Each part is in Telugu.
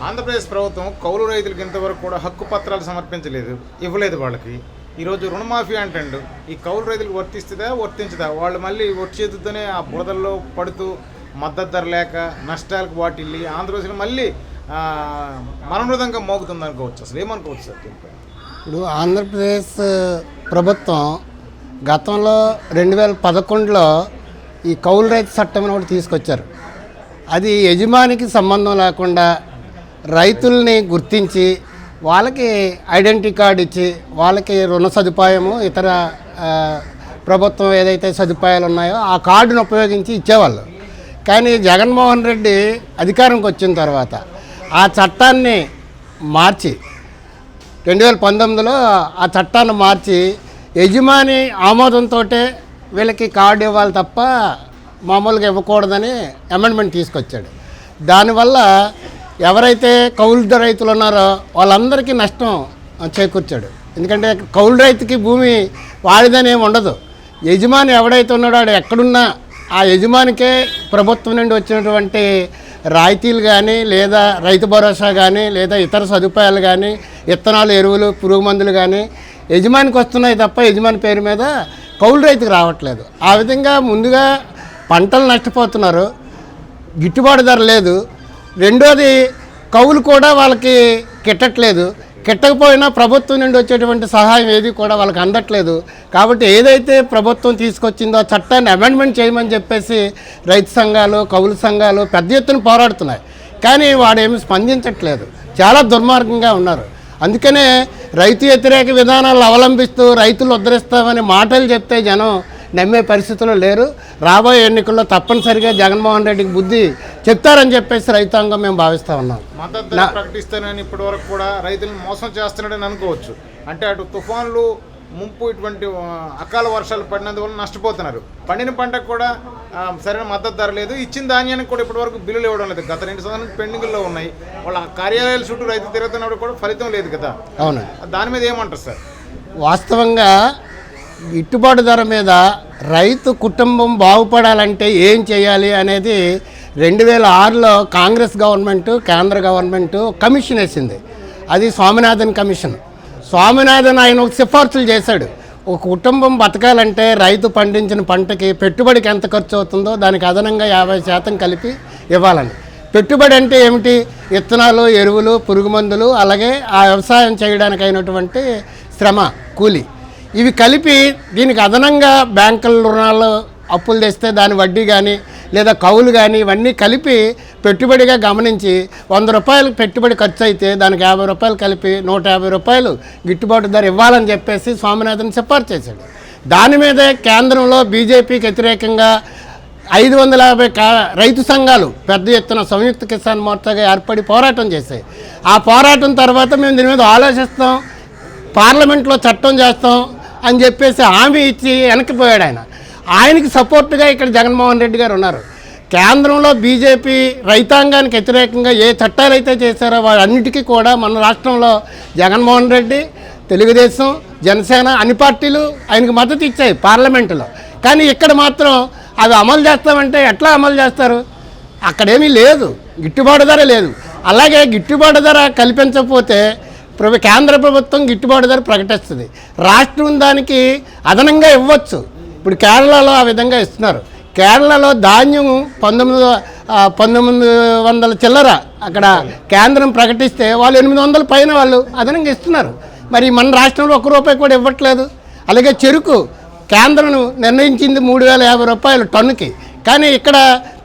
ఆంధ్రప్రదేశ్ ప్రభుత్వం కౌలు రైతులకు ఇంతవరకు కూడా హక్కు పత్రాలు సమర్పించలేదు, ఇవ్వలేదు వాళ్ళకి. ఈరోజు రుణమాఫీ అంటాడు. ఈ కౌలు రైతులకు వర్తించదా? వాళ్ళు మళ్ళీ ఒట్టి చేతుతోనే ఆ బురదల్లో పడుతూ మద్దతు ధర లేక నష్టాలకు వాటిల్లి ఆంధ్రప్రదేశ్లో మళ్ళీ మనమృదంగా మోగుతుంది అనుకోవచ్చు. అసలు ఏమనుకోవచ్చు సార్? ఇప్పుడు ఆంధ్రప్రదేశ్ ప్రభుత్వం గతంలో 2011లో ఈ కౌలు రైతు చట్టం ఒకటి తీసుకొచ్చారు. అది యజమానికి సంబంధం లేకుండా రైతుల్ని గుర్తించి వాళ్ళకి ఐడెంటిటీ కార్డు ఇచ్చి వాళ్ళకి రుణ సదుపాయము ఇతర ప్రభుత్వం ఏదైతే సదుపాయాలు ఉన్నాయో ఆ కార్డును ఉపయోగించి ఇచ్చేవాళ్ళు. కానీ జగన్మోహన్ రెడ్డి అధికారంకి వచ్చిన తర్వాత ఆ చట్టాన్ని మార్చి 2019లో ఆ చట్టాన్ని మార్చి యజమాని ఆమోదంతో వీళ్ళకి కార్డు ఇవ్వాలి తప్ప మామూలుగా ఇవ్వకూడదని అమెండ్మెంట్ తీసుకొచ్చాడు. దానివల్ల ఎవరైతే కౌలు రైతులు ఉన్నారో వాళ్ళందరికీ నష్టం చేకూర్చాడు. ఎందుకంటే కౌలు రైతుకి భూమి వాడిదని ఏమి ఉండదు. యజమాని ఎవడైతే ఉన్నాడో వాడు ఎక్కడున్నా ఆ యజమానికే ప్రభుత్వం నుండి వచ్చినటువంటి రాయితీలు కానీ లేదా రైతు భరోసా కానీ లేదా ఇతర సదుపాయాలు కానీ విత్తనాలు ఎరువులు పురుగు మందులు కానీ యజమానికి వస్తున్నాయి తప్ప యజమాని పేరు మీద కౌలు రైతుకు రావట్లేదు. ఆ విధంగా ముందుగా పంటలు నష్టపోతున్నారు, గిట్టుబాటు ధర లేదు. రెండోది కౌలు కూడా వాళ్ళకి కిట్టట్లేదు. కిట్టకపోయినా ప్రభుత్వం నుండి వచ్చేటువంటి సహాయం ఏది కూడా వాళ్ళకి అందట్లేదు. కాబట్టి ఏదైతే ప్రభుత్వం తీసుకొచ్చిందో చట్టాన్ని అమెండ్మెంట్ చేయమని చెప్పేసి రైతు సంఘాలు కౌలు సంఘాలు పెద్ద ఎత్తున పోరాడుతున్నాయి. కానీ వాడేమి స్పందించట్లేదు, చాలా దుర్మార్గంగా ఉన్నారు. అందుకనే రైతు వ్యతిరేక విధానాలు అవలంబిస్తూ రైతులు ఉద్ధరిస్తామని మాటలు చెప్తే జనం నమ్మే పరిస్థితుల్లో లేరు. రాబోయే ఎన్నికల్లో తప్పనిసరిగా జగన్మోహన్ రెడ్డికి బుద్ధి చెప్తారని చెప్పేసి రైతాంగం మేము భావిస్తూ ఉన్నాం. మద్దతు ప్రకటిస్తానని ఇప్పటి వరకు కూడా రైతులను మోసం చేస్తున్నాడని అనుకోవచ్చు. అంటే అటు తుఫాన్లు ముంపు ఇటువంటి అకాల వర్షాలు పడినందువల్ల నష్టపోతున్నారు. పండిన పంటకు కూడా సరైన మద్దతు ధర లేదు. ఇచ్చిన ధాన్యానికి కూడా ఇప్పటివరకు బిల్లులు ఇవ్వడం లేదు. గత 2 సంవత్సరాలు పెండింగ్లో ఉన్నాయి. వాళ్ళ కార్యాలయాల చుట్టూ రైతు తిరుగుతున్నప్పుడు కూడా ఫలితం లేదు కదా. అవును, దాని మీద ఏమంటారు సార్? వాస్తవంగా గిట్టుబాటు ధర మీద రైతు కుటుంబం బాగుపడాలంటే ఏం చేయాలి అనేది 2006లో కాంగ్రెస్ గవర్నమెంటు కేంద్ర గవర్నమెంటు కమిషన్ వేసింది. అది స్వామినాథన్ కమిషన్. స్వామినాథన్ ఆయన ఒక సిఫార్సులు చేశాడు. ఒక కుటుంబం బతకాలంటే రైతు పండించిన పంటకి పెట్టుబడికి ఎంత ఖర్చు అవుతుందో దానికి అదనంగా 50% కలిపి ఇవ్వాలని. పెట్టుబడి అంటే ఏమిటి? విత్తనాలు ఎరువులు పురుగు మందులు అలాగే ఆ వ్యవసాయం చేయడానికి అయినటువంటి శ్రమ కూలి ఇవి కలిపి దీనికి అదనంగా బ్యాంకుల రుణాలు అప్పులు తెస్తే దాని వడ్డీ కానీ లేదా కౌలు కానీ ఇవన్నీ కలిపి పెట్టుబడిగా గమనించి 100 రూపాయలు పెట్టుబడి ఖర్చు అయితే దానికి 50 రూపాయలు కలిపి 150 రూపాయలు గిట్టుబాటు ధర ఇవ్వాలని చెప్పేసి స్వామినాథన్ సిఫార్సు చేశాడు. దాని మీదే కేంద్రంలో బీజేపీకి వ్యతిరేకంగా 550 రైతు సంఘాలు పెద్ద ఎత్తున సంయుక్త కిసాన్ మోర్చాగా ఏర్పడి పోరాటం చేశాయి. ఆ పోరాటం తర్వాత మేము దీని మీద ఆలోచిస్తాం, పార్లమెంట్లో చట్టం చేస్తాం అని చెప్పేసి హామీ ఇచ్చి వెనక్కిపోయాడు ఆయన. ఆయనకి సపోర్ట్గా ఇక్కడ జగన్మోహన్ రెడ్డి గారు ఉన్నారు. కేంద్రంలో బీజేపీ రైతాంగానికి వ్యతిరేకంగా ఏ చట్టాలు అయితే చేశారో వాటన్నిటికీ కూడా మన రాష్ట్రంలో జగన్మోహన్ రెడ్డి తెలుగుదేశం జనసేన అన్ని పార్టీలు ఆయనకు మద్దతు ఇచ్చాయి పార్లమెంటులో. కానీ ఇక్కడ మాత్రం అవి అమలు చేస్తామంటే ఎట్లా అమలు చేస్తారు? అక్కడేమీ లేదు, గిట్టుబాటు ధర లేదు. అలాగే గిట్టుబాటు ధర కల్పించకపోతే కేంద్ర ప్రభుత్వం గిట్టుబాటు ధర ప్రకటిస్తుంది, రాష్ట్రం దానికి అదనంగా ఇవ్వచ్చు. ఇప్పుడు కేరళలో ఆ విధంగా ఇస్తున్నారు. కేరళలో ధాన్యం 1900 చిల్లర అక్కడ కేంద్రం ప్రకటిస్తే వాళ్ళు 800 పైన వాళ్ళు అదనంగా ఇస్తున్నారు. మరి మన రాష్ట్రంలో ₹1 కూడా ఇవ్వట్లేదు. అలాగే చెరుకు కేంద్రం నిర్ణయించింది 3050 రూపాయలు టన్నుకి. కానీ ఇక్కడ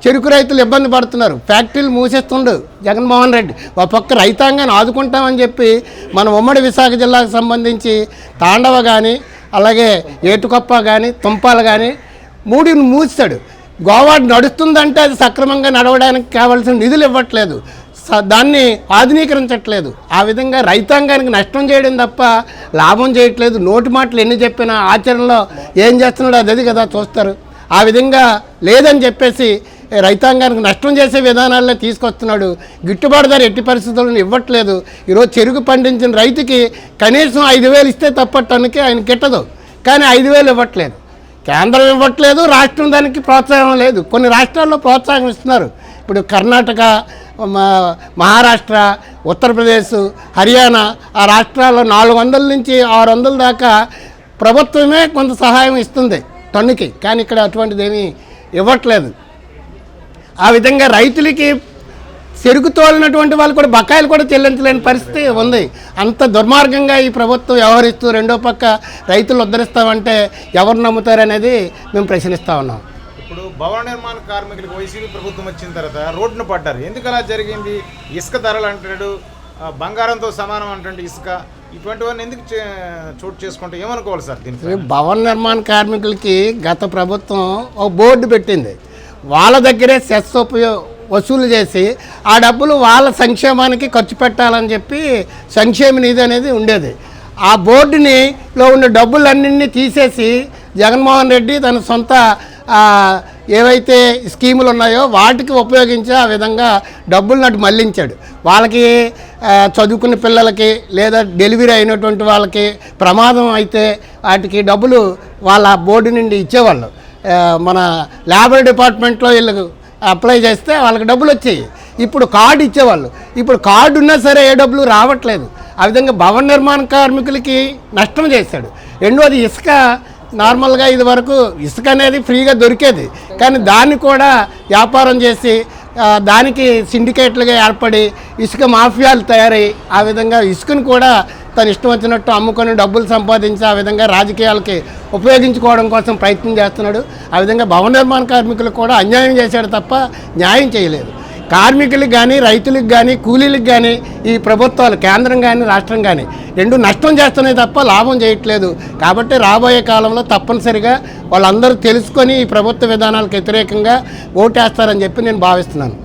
చెరుకు రైతులు ఇబ్బంది పడుతున్నారు. ఫ్యాక్టరీలు మూసేస్తుండు జగన్మోహన్ రెడ్డి. ఒక పక్క రైతాంగాన్ని ఆదుకుంటామని చెప్పి మన ఉమ్మడి విశాఖ జిల్లాకు సంబంధించి తాండవ కానీ అలాగే ఏటుకొప్ప కానీ తుంపాలు కానీ 3 మూస్తాడు. గోవా నడుస్తుందంటే అది సక్రమంగా నడవడానికి కావాల్సిన నిధులు ఇవ్వట్లేదు, దాన్ని ఆధునీకరించట్లేదు. ఆ విధంగా రైతాంగానికి నష్టం చేయడం తప్ప లాభం చేయట్లేదు. నోటి మాటలు ఎన్ని చెప్పినా ఆచరణలో ఏం చేస్తున్నాడో అది కదా చూస్తారు. ఆ విధంగా లేదని చెప్పేసి రైతాంగానికి నష్టం చేసే విధానాల్లో తీసుకొస్తున్నాడు. గిట్టుబాటు ధర ఎట్టి పరిస్థితులను ఇవ్వట్లేదు. ఈరోజు చెరుకు పండించిన రైతుకి కనీసం 5000 ఇస్తే తప్ప టన్నుకి ఆయన గిట్టదు. కానీ 5000 ఇవ్వట్లేదు, కేంద్రం ఇవ్వట్లేదు, రాష్ట్రం దానికి ప్రోత్సాహం లేదు. కొన్ని రాష్ట్రాల్లో ప్రోత్సాహం ఇస్తున్నారు. ఇప్పుడు కర్ణాటక మహారాష్ట్ర, ఉత్తరప్రదేశ్, హర్యానా ఆ రాష్ట్రాల్లో 400 నుంచి 600 దాకా ప్రభుత్వమే కొంత సహాయం ఇస్తుంది టన్నుకి. కానీ ఇక్కడ అటువంటిది ఏమీ ఇవ్వట్లేదు. ఆ విధంగా రైతులకి చెరుకు తోలినటువంటి వాళ్ళు కూడా బకాయిలు కూడా చెల్లించలేని పరిస్థితి ఉంది. అంత దుర్మార్గంగా ఈ ప్రభుత్వం వ్యవహరిస్తూ రెండో పక్క రైతులు ఉద్ధరిస్తామంటే ఎవరు నమ్ముతారనేది మేము ప్రశ్నిస్తూ ఉన్నాం. ఇప్పుడు భవన నిర్మాణ కార్మికులకు వైసీపీ ప్రభుత్వం వచ్చిన తర్వాత రోడ్డును పడ్డారు. ఎందుకు అలా జరిగింది? ఇసుక ధరలు అంటాడు, బంగారంతో సమానం అంటే ఇసుక, ఇటువంటివన్నీ ఎందుకు చోటు చేసుకుంటే ఏమనుకోవాలి సార్ దీనికి? భవన నిర్మాణ కార్మికులకి గత ప్రభుత్వం ఒక బోర్డు పెట్టింది. వాళ్ళ దగ్గరే సెస్ వసూలు చేసి ఆ డబ్బులు వాళ్ళ సంక్షేమానికి ఖర్చు పెట్టాలని చెప్పి సంక్షేమ నిధి అనేది ఉండేది. ఆ బోర్డులో ఉన్న డబ్బులన్నింటినీ తీసేసి జగన్మోహన్ రెడ్డి తన సొంత ఏవైతే స్కీములు ఉన్నాయో వాటికి ఉపయోగించి ఆ విధంగా డబ్బులను అటు మళ్లించాడు. వాళ్ళకి చదువుకున్న పిల్లలకి లేదా డెలివరీ అయినటువంటి వాళ్ళకి ప్రమాదం అయితే వాటికి డబ్బులు వాళ్ళ బోర్డు నుండి ఇచ్చేవాళ్ళు. మన లేబర్ డిపార్ట్మెంట్లో వీళ్ళకు అప్లై చేస్తే వాళ్ళకి డబ్బులు వచ్చాయి. ఇప్పుడు కార్డు ఇచ్చేవాళ్ళు. ఇప్పుడు కార్డు ఉన్నా సరే ఏ డబ్బులు రావట్లేదు. ఆ విధంగా భవన నిర్మాణ కార్మికులకి నష్టం చేశాడు. రెండోది ఇసుక. నార్మల్గా ఇది వరకు ఇసుక అనేది ఫ్రీగా దొరికేది, కానీ దాన్ని కూడా వ్యాపారం చేసి దానికి సిండికేట్లుగా ఏర్పడి ఇసుక మాఫియాలు తయారై ఆ విధంగా ఇసుకను కూడా తను ఇష్టం వచ్చినట్టు అమ్ముకొని డబ్బులు సంపాదించి ఆ విధంగా రాజకీయాలకి ఉపయోగించుకోవడం కోసం ప్రయత్నం చేస్తున్నాడు. ఆ విధంగా భవన నిర్మాణ కార్మికులకు కూడా అన్యాయం చేశాడు తప్ప న్యాయం చేయలేదు. కార్మికులకు కానీ రైతులకు కానీ కూలీలకు కానీ ఈ ప్రభుత్వాలు కేంద్రం కానీ రాష్ట్రం కానీ రెండు నష్టం చేస్తున్నాయి తప్ప లాభం చేయట్లేదు. కాబట్టి రాబోయే కాలంలో తప్పనిసరిగా వాళ్ళందరూ తెలుసుకొని ఈ ప్రభుత్వ విధానాలకు వ్యతిరేకంగా ఓటేస్తారని చెప్పి నేను భావిస్తున్నాను.